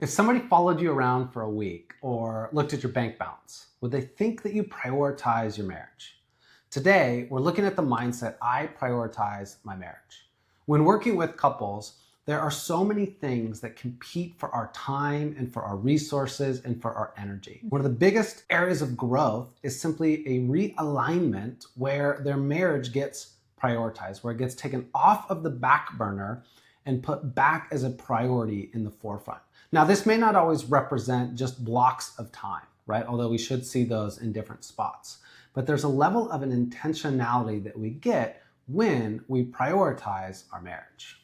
If somebody followed you around for a week or looked at your bank balance, would they think that you prioritize your marriage? Today, we're looking at the mindset, I prioritize my marriage. When working with couples, there are so many things that compete for our time and for our resources and for our energy. One of the biggest areas of growth is simply a realignment where their marriage gets prioritized, where it gets taken off of the back burner and put back as a priority in the forefront. Now, this may not always represent just blocks of time, right? Although we should see those in different spots. But there's a level of an intentionality that we get when we prioritize our marriage.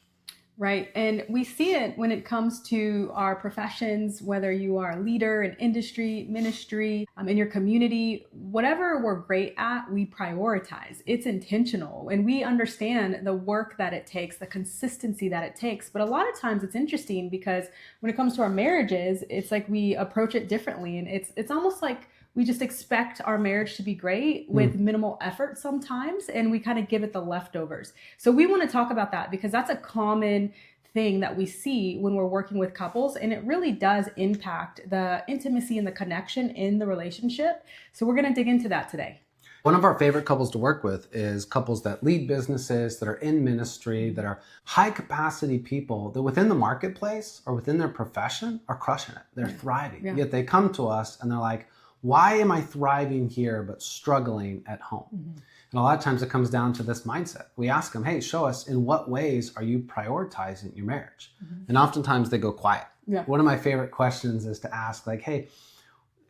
Right. And we see it when it comes to our professions, whether you are a leader in industry, ministry, in your community, whatever we're great at, we prioritize. It's intentional and we understand the work that it takes, the consistency that it takes. But a lot of times it's interesting because when it comes to our marriages, it's like we approach it differently. And it's almost like we just expect our marriage to be great with minimal effort sometimes, and we kind of give it the leftovers. So we want to talk about that because that's a common thing that we see when we're working with couples, and it really does impact the intimacy and the connection in the relationship. So we're going to dig into that today. One of our favorite couples to work with is couples that lead businesses, that are in ministry, that are high capacity people that within the marketplace or within their profession are crushing it. They're thriving. Yeah. Yet they come to us and they're like, why am I thriving here but struggling at home? And a lot of times it comes down to this mindset. We ask them, hey, show us in what ways are you prioritizing your marriage? And oftentimes they go quiet. Yeah. One of my favorite questions is to ask like, hey,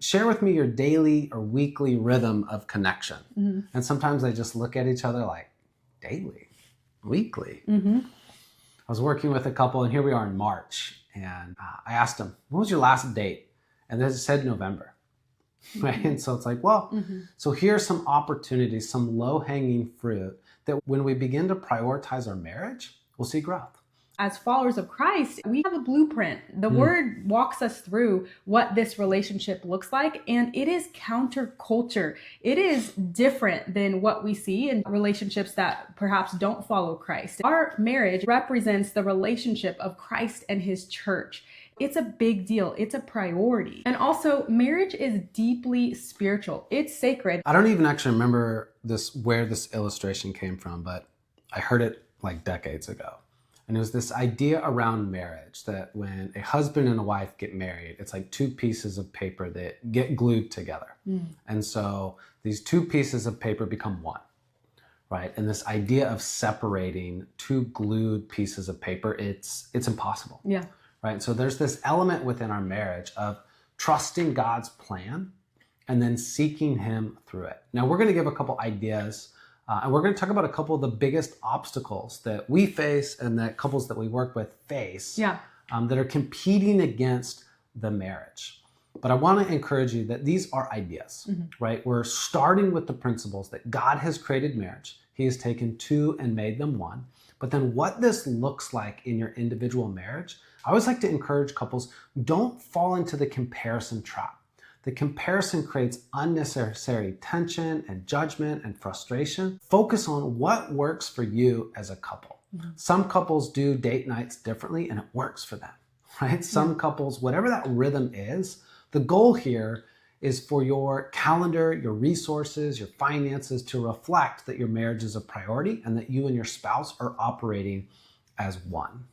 share with me your daily or weekly rhythm of connection. And sometimes they just look at each other like, daily, weekly. I was working with a couple and here we are in March. And I asked them, when was your last date? And they said November. Right. And so it's like, well, so here's some opportunities, some low-hanging fruit that when we begin to prioritize our marriage, we'll see growth. As followers of Christ, we have a blueprint. The word walks us through what this relationship looks like, and it is counterculture. It is different than what we see in relationships that perhaps don't follow Christ. Our marriage represents the relationship of Christ and his church. It's a big deal. It's a priority. And also, marriage is deeply spiritual. It's sacred. I don't even actually remember where this illustration came from, but I heard it like decades ago. And it was this idea around marriage that when a husband and a wife get married, it's like two pieces of paper that get glued together. And so these two pieces of paper become one, right? And this idea of separating two glued pieces of paper, it's impossible. Yeah. Right. So there's this element within our marriage of trusting God's plan and then seeking him through it. Now, we're going to give a couple ideas and we're going to talk about a couple of the biggest obstacles that we face and that couples that we work with face that are competing against the marriage. But I want to encourage you that these are ideas, right? We're starting with the principles that God has created marriage. He has taken two and made them one. But then what this looks like in your individual marriage, I always like to encourage couples, don't fall into the comparison trap. The comparison creates unnecessary tension and judgment and frustration. Focus on what works for you as a couple. Some couples do date nights differently and it works for them, right? Some couples, whatever that rhythm is, the goal here is for your calendar, your resources, your finances to reflect that your marriage is a priority and that you and your spouse are operating as one.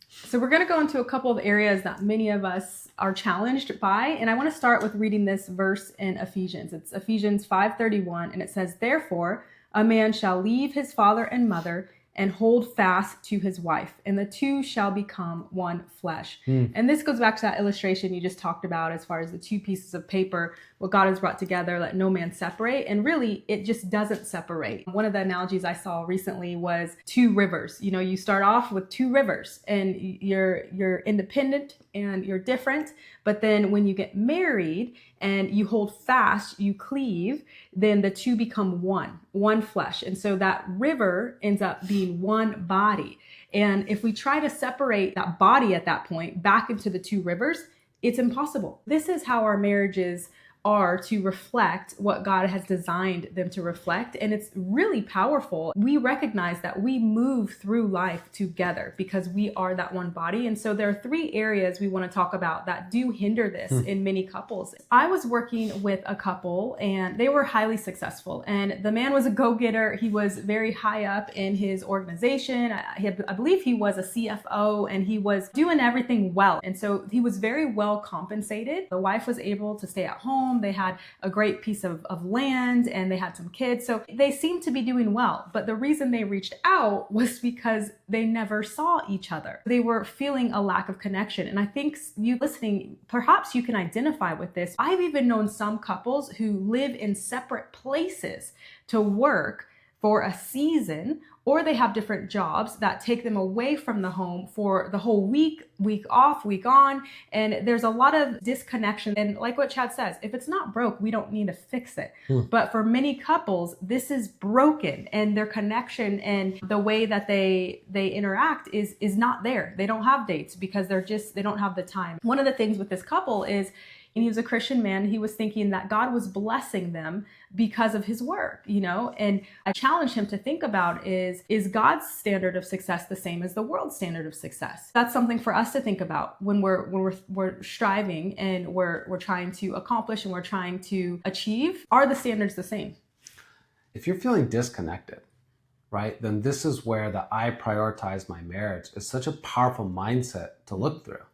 So we're going to go into a couple of areas that many of us are challenged by. And I want to start with reading this verse in Ephesians. It's Ephesians 5:31. And it says, therefore, a man shall leave his father and mother and hold fast to his wife, and the two shall become one flesh. And this goes back to that illustration you just talked about as far as the two pieces of paper, what God has brought together, let no man separate. And really, it just doesn't separate. One of the analogies I saw recently was two rivers. You know, you start off with two rivers and you're independent and you're different. But then when you get married and you hold fast, you cleave, then the two become one flesh. And so that river ends up being one body. And if we try to separate that body at that point back into the two rivers, it's impossible. This is how our marriages are to reflect what God has designed them to reflect. And it's really powerful. We recognize that we move through life together because we are that one body. And so there are 3 areas we want to talk about that do hinder this in many couples. I was working with a couple and they were highly successful. And the man was a go-getter. He was very high up in his organization. I believe he was a CFO and he was doing everything well. And so he was very well compensated. The wife was able to stay at home. They had a great piece of land and they had some kids. So they seemed to be doing well. But the reason they reached out was because they never saw each other. They were feeling a lack of connection. And I think you listening, perhaps you can identify with this. I've even known some couples who live in separate places to work for a season, or they have different jobs that take them away from the home for the whole week off, week on. And there's a lot of disconnection. And like what Chad says, if it's not broke, we don't need to fix it. But for many couples, this is broken and their connection and the way that they interact is not there. They don't have dates because they don't have the time. One of the things with this couple is, and he was a Christian man, he was thinking that God was blessing them because of his work, and I challenged him to think about is God's standard of success the same as the world's standard of success? That's something for us to think about when we're striving and we're trying to accomplish and we're trying to achieve. Are the standards the same? If you're feeling disconnected, right, then this is where the I prioritize my marriage is such a powerful mindset to look through.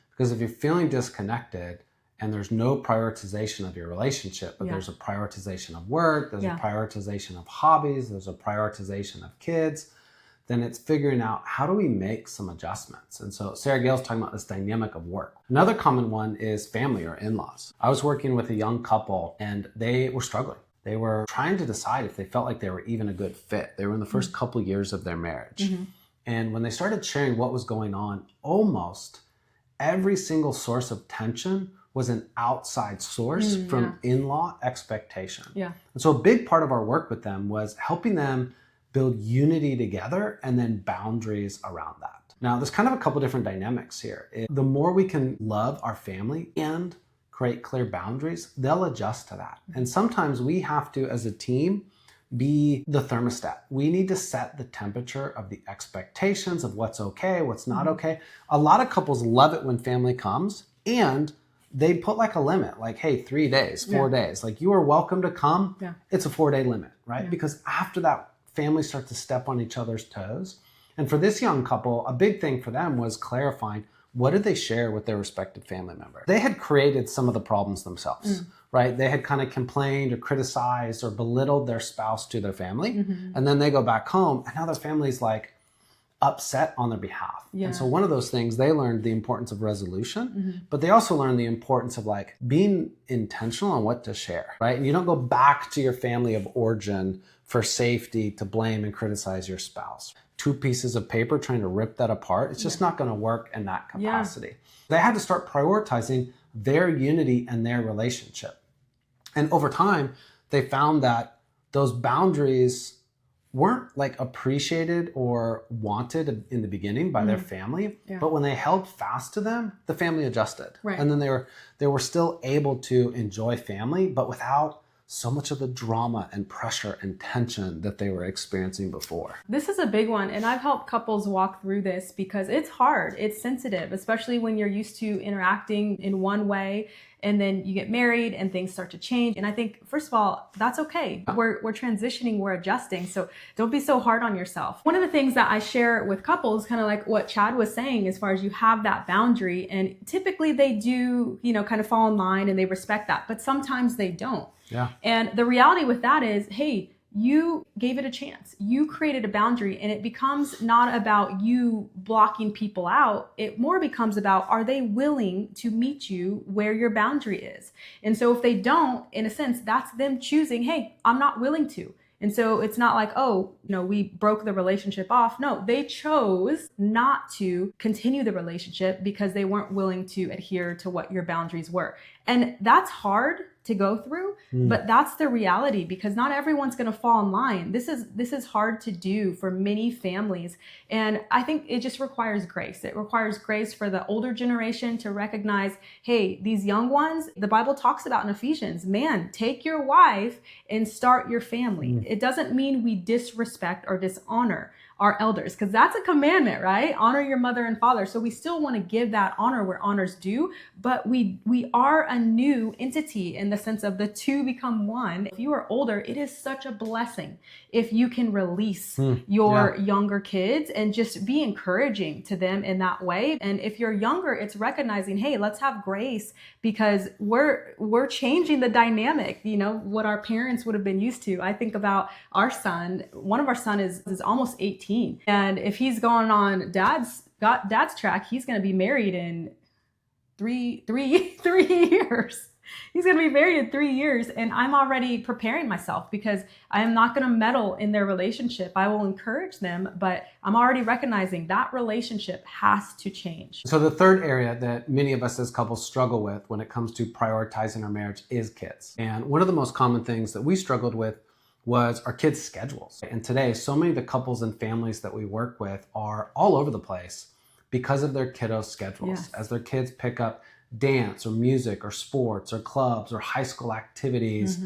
Because if you're feeling disconnected, and there's no prioritization of your relationship, but there's a prioritization of work, there's a prioritization of hobbies, there's a prioritization of kids, then it's figuring out how do we make some adjustments. And so Sarah-Gayle's talking about this dynamic of work. Another common one is family or in-laws. I was working with a young couple and they were struggling. They were trying to decide if they felt like they were even a good fit. They were in the first couple years of their marriage. And when they started sharing what was going on, almost every single source of tension was an outside source from in-law expectation. And so a big part of our work with them was helping them build unity together and then boundaries around that. Now, there's kind of a couple different dynamics here. The more we can love our family and create clear boundaries, they'll adjust to that. And sometimes we have to, as a team, be the thermostat. We need to set the temperature of the expectations of what's okay, what's not okay. A lot of couples love it when family comes and they put like a limit, like, hey, 3 days, 4 days, like you are welcome to come. It's a 4-day limit, right? Because after that, families start to step on each other's toes. And for this young couple, a big thing for them was clarifying what did they share with their respective family member. They had created some of the problems themselves, right? They had kind of complained or criticized or belittled their spouse to their family. And then they go back home and now their family's like, upset on their behalf. And so one of those things, they learned the importance of resolution, but they also learned the importance of like being intentional on what to share, right? And you don't go back to your family of origin for safety to blame and criticize your spouse. 2 pieces of paper trying to rip that apart, it's just not going to work in that capacity. They had to start prioritizing their unity and their relationship. And over time, they found that those boundaries weren't like appreciated or wanted in the beginning by their family, but when they held fast to them, the family adjusted. And then they were still able to enjoy family, but without so much of the drama and pressure and tension that they were experiencing before. This is a big one. And I've helped couples walk through this because it's hard. It's sensitive, especially when you're used to interacting in one way and then you get married and things start to change. And I think, first of all, that's okay. We're transitioning, we're adjusting. So don't be so hard on yourself. One of the things that I share with couples, kind of like what Chad was saying, as far as you have that boundary, and typically they do, kind of fall in line and they respect that, but sometimes they don't. And the reality with that is, hey, you gave it a chance. You created a boundary, and it becomes not about you blocking people out. It more becomes about, are they willing to meet you where your boundary is? And so if they don't, in a sense, that's them choosing, hey, I'm not willing to. And so it's not like, oh, we broke the relationship off. No, they chose not to continue the relationship because they weren't willing to adhere to what your boundaries were. And that's hard to go through, but that's the reality, because not everyone's going to fall in line. This is hard to do for many families. And I think it just requires grace. It requires grace for the older generation to recognize, hey, these young ones, the Bible talks about in Ephesians, man, take your wife and start your family. It doesn't mean we disrespect or dishonor our elders, because that's a commandment, right? Honor your mother and father. So we still want to give that honor where honor's due, but we are a new entity in the sense of the two become one. If you are older, it is such a blessing if you can release your younger kids and just be encouraging to them in that way. And if you're younger, it's recognizing, hey, let's have grace, because we're changing the dynamic, what our parents would have been used to. I think about our son. One of our sons is almost 18. And if he's going on dad's track, he's going to be married in three years. He's going to be married in 3 years. And I'm already preparing myself, because I am not going to meddle in their relationship. I will encourage them, but I'm already recognizing that relationship has to change. So the third area that many of us as couples struggle with when it comes to prioritizing our marriage is kids. And one of the most common things that we struggled with was our kids' schedules. And today, so many of the couples and families that we work with are all over the place because of their kiddos' schedules. Yes. As their kids pick up dance or music or sports or clubs or high school activities.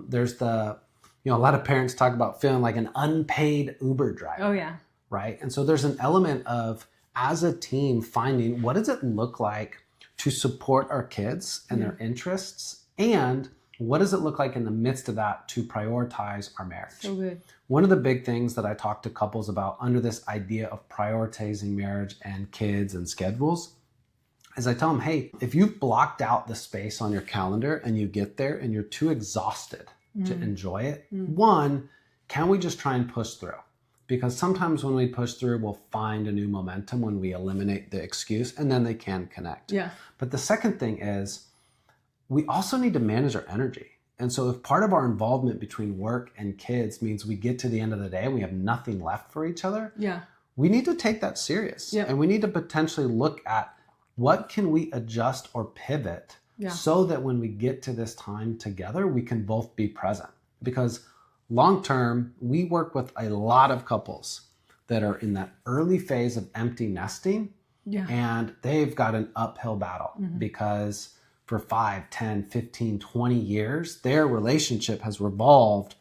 There's a lot of parents talk about feeling like an unpaid Uber driver. Oh yeah. Right? And so there's an element of, as a team, finding what does it look like to support our kids and their interests, and what does it look like in the midst of that to prioritize our marriage? So good. One of the big things that I talk to couples about under this idea of prioritizing marriage and kids and schedules is I tell them, hey, if you've blocked out the space on your calendar and you get there and you're too exhausted to enjoy it, one, can we just try and push through? Because sometimes when we push through, we'll find a new momentum when we eliminate the excuse, and then they can connect. Yeah. But the second thing is, we also need to manage our energy. And so if part of our involvement between work and kids means we get to the end of the day and we have nothing left for each other, we need to take that serious. And we need to potentially look at what can we adjust or pivot so that when we get to this time together, we can both be present. Because long term, we work with a lot of couples that are in that early phase of empty nesting, and they've got an uphill battle because for 5, 10, 15, 20 years, their relationship has revolved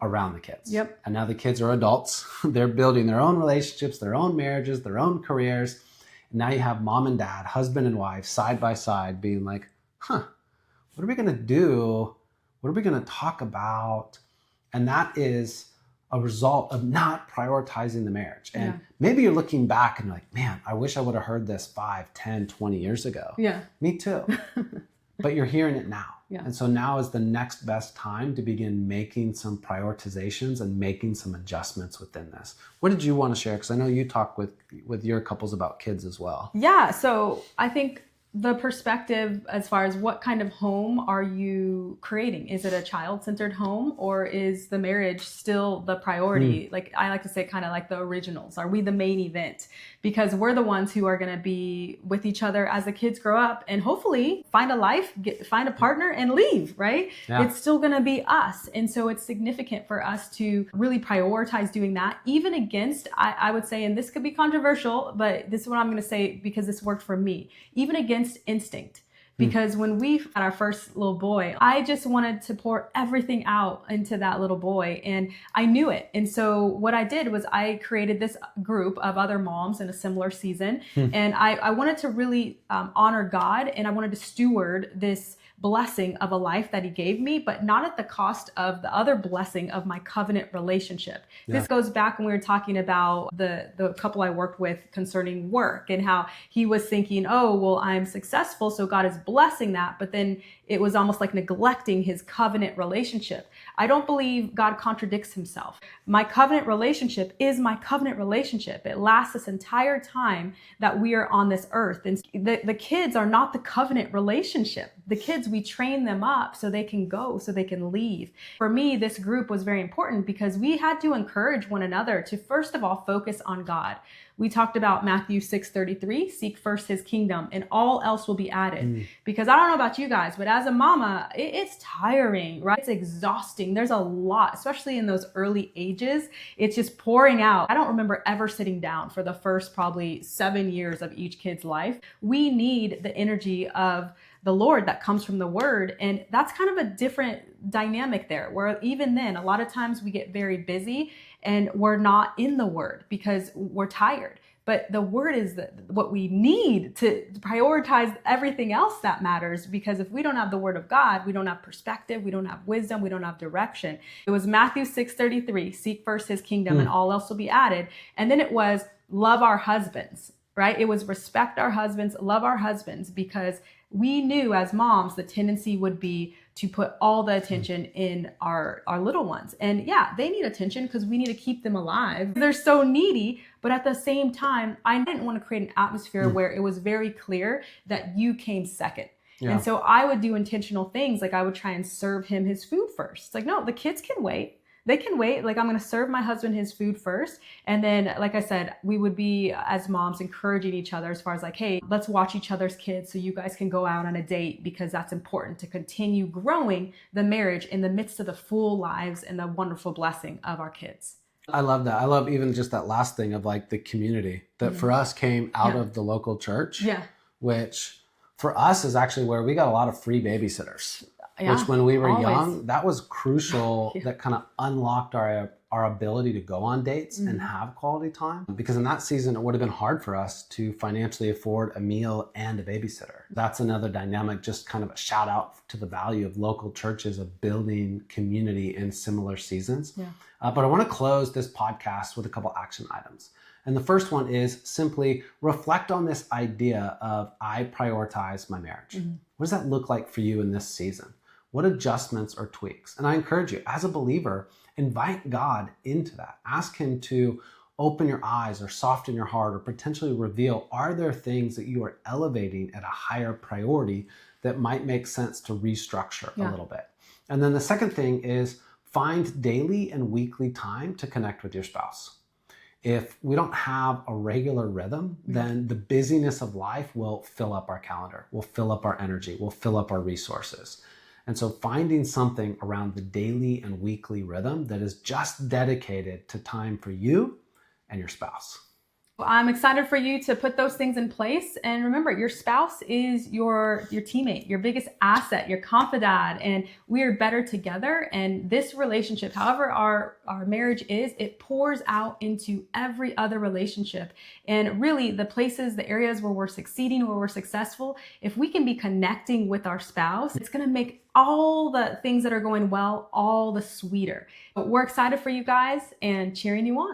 around the kids. And now the kids are adults. They're building their own relationships, their own marriages, their own careers. And now you have mom and dad, husband and wife, side by side being like, what are we going to do? What are we going to talk about? And that is a result of not prioritizing the marriage. And maybe you're looking back and you're like, man, I wish I would have heard this 5, 10, 20 years ago. Me too. But you're hearing it now. And so now is the next best time to begin making some prioritizations and making some adjustments within this. What did you want to share? Because I know you talk with your couples about kids as well. Yeah. So I think the perspective as far as what kind of home are you creating? Is it a child-centered home, or is the marriage still the priority? Like I like to say, kind of like the originals. Are we the main event? Because we're the ones who are going to be with each other as the kids grow up and hopefully find a life, find a partner and leave, right? It's still going to be us. And so it's significant for us to really prioritize doing that, even against, I would say, and this could be controversial, but this is what I'm going to say because this worked for me, even against instinct. Because when we had our first little boy, I just wanted to pour everything out into that little boy, and I knew it. And so what I did was I created this group of other moms in a similar season, and I wanted to really honor God, and I wanted to steward this blessing of a life that he gave me, but not at the cost of the other blessing of my covenant relationship. This goes back when we were talking about the couple I worked with concerning work, and how he was thinking, oh, well, I'm successful, so God is blessing that. But then it was almost like neglecting his covenant relationship. I don't believe God contradicts himself. My covenant relationship is my covenant relationship. It lasts this entire time that we are on this earth. And the kids are not the covenant relationship. the kids, we train them up so they can go, so they can leave. For me, this group was very important because we had to encourage one another to, first of all, focus on God. We talked about Matthew 6:33, seek first his kingdom and all else will be added. Because I don't know about you guys, but as a mama, it's tiring, right? It's exhausting. There's a lot, especially in those early ages. It's just pouring out. I don't remember ever sitting down for the first probably 7 years of each kid's life. We need the energy of the Lord that comes from the word. And that's kind of a different dynamic there, where even then, a lot of times we get very busy and we're not in the word because we're tired. But the word is what we need to prioritize everything else that matters. Because if we don't have the word of God, we don't have perspective, we don't have wisdom, we don't have direction. It was Matthew 6:33, seek first his kingdom and all else will be added. And then it was love our husbands, right? It was respect our husbands, love our husbands, because we knew as moms, the tendency would be to put all the attention in our little ones. And yeah, they need attention because we need to keep them alive. They're so needy. But at the same time, I didn't want to create an atmosphere where it was very clear that you came second. Yeah. And so I would do intentional things. Like I would try and serve him his food first. It's like, no, the kids can wait. They can wait. Like I'm going to serve my husband his food first. And then, like I said, we would be as moms encouraging each other as far as like, hey, let's watch each other's kids so you guys can go out on a date, because that's important to continue growing the marriage in the midst of the full lives and the wonderful blessing of our kids. I love that. I love even just that last thing of like the community that for us came out of the local church, which for us is actually where we got a lot of free babysitters. Which when we were young, that was crucial. That kind of unlocked our ability to go on dates and have quality time. Because in that season, it would have been hard for us to financially afford a meal and a babysitter. That's another dynamic, just kind of a shout out to the value of local churches of building community in similar seasons. But I want to close this podcast with a couple action items. And the first one is simply reflect on this idea of I prioritize my marriage. What does that look like for you in this season? What adjustments or tweaks? And I encourage you, as a believer, invite God into that. Ask him to open your eyes or soften your heart or potentially reveal, are there things that you are elevating at a higher priority that might make sense to restructure a little bit? And then the second thing is find daily and weekly time to connect with your spouse. If we don't have a regular rhythm, then the busyness of life will fill up our calendar, will fill up our energy, will fill up our resources. And so finding something around the daily and weekly rhythm that is just dedicated to time for you and your spouse. Well, I'm excited for you to put those things in place. And remember, your spouse is your teammate, your biggest asset, your confidant, and we are better together. And this relationship, however our marriage is, it pours out into every other relationship. And really the places, the areas where we're succeeding, where we're successful, if we can be connecting with our spouse, it's going to make all the things that are going well all the sweeter. But we're excited for you guys and cheering you on.